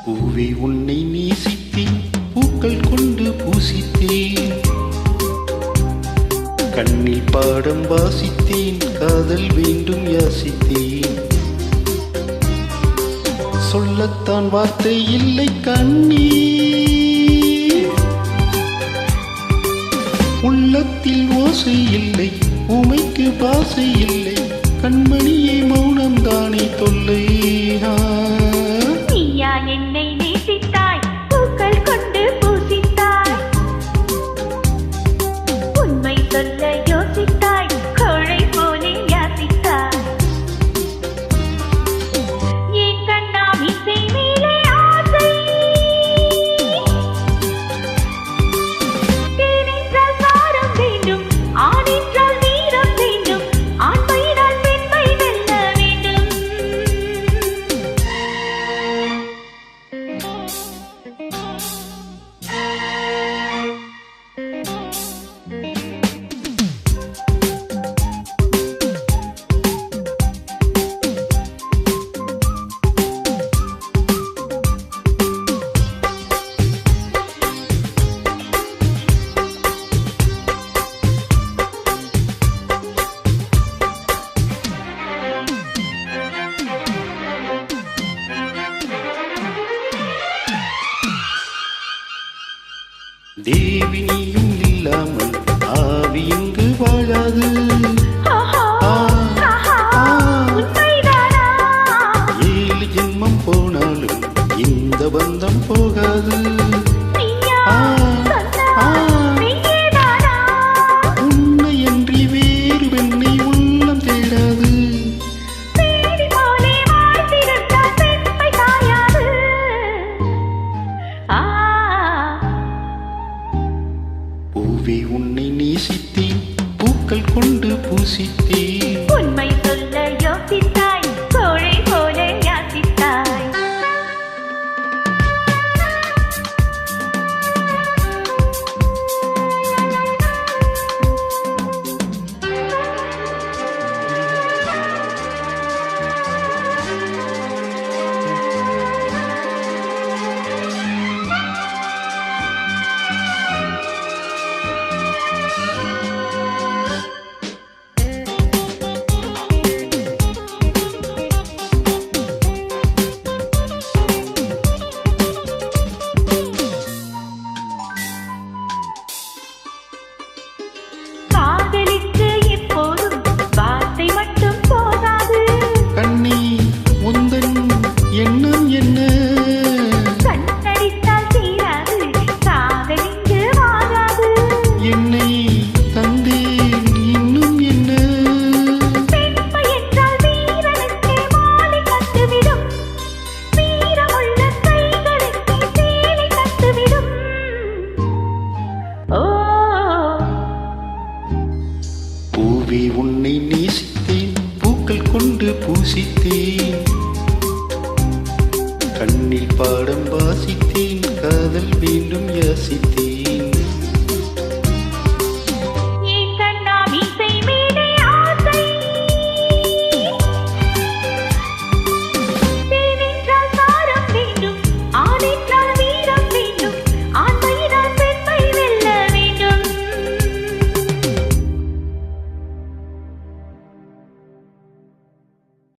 பூவே உன்னை நேசித்தேன், பூக்கள் கொண்டு பூசித்தேன், கண்ணில் பாடம் வாசித்தேன், காதல் வேண்டும் யாசித்தேன். சொல்லத்தான் வார்த்தை இல்லை கண்ணீர், உள்ளத்தில் ஓசை இல்லை, உமைக்கு பாசை இல்லை, கண்மணியே மௌனம்தானே தொல்லை. என்னை நேசித்தாய், பூக்கள் கொண்டு பூசித்தாய், உண்மை சொல்ல யோசித்தாய், கோழை போலே யாசித்தாய். என் கண்ணா மீசை மேலே ஆசை, தேனென்றால் சாரம் வேண்டும், ஆணென்றால் வீரம் வேண்டும், ஆண்மையினால் பெண்மை வெல்ல வேண்டும். தேவி நீயும் இல்லாமல் ஆவி இங்கு வாழாது. ஏழு ஜென்மம் போனாலும் இந்த பந்தம் போகாது. உன்னை அன்றி வேறு பெண்ணை உள்ளம் தேடாது. பூவே உன்னை நேசித்தேன், பூக்கள் கொண்டு பூசித்தேன், உண்மை சொல்ல யோசித்தாய், கோழை போல யாசித்தாய். பூவே உன்னை நேசித்தேன், பூக்கள் கொண்டு பூசித்தேன், கண்ணில் பாடம் வாசித்தேன், காதல் வேண்டும் யாசித்தேன்.